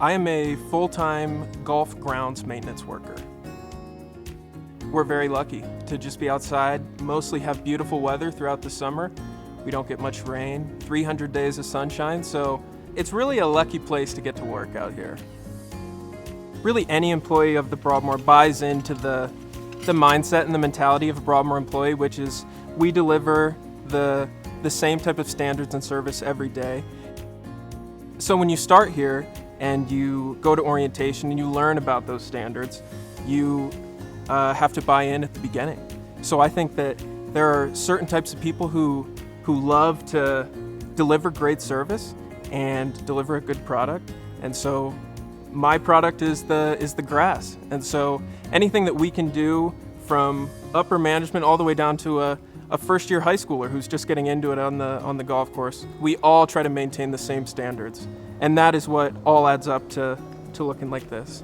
I am a full-time golf grounds maintenance worker. We're very lucky to just be outside, mostly have beautiful weather throughout the summer. We don't get much rain, 300 days of sunshine, so it's really a lucky place to get to work out here. Really, any employee of the Broadmoor buys into the mindset and the mentality of a Broadmoor employee, which is we deliver the same type of standards and service every day. So when you start here and you go to orientation and you learn about those standards, you have to buy in at the beginning. So I think that there are certain types of people who love to deliver great service and deliver a good product. And so my product is the grass. And so anything that we can do from upper management all the way down to a first-year high schooler who's just getting into it on the golf course, we all try to maintain the same standards. And that is what all adds up to looking like this.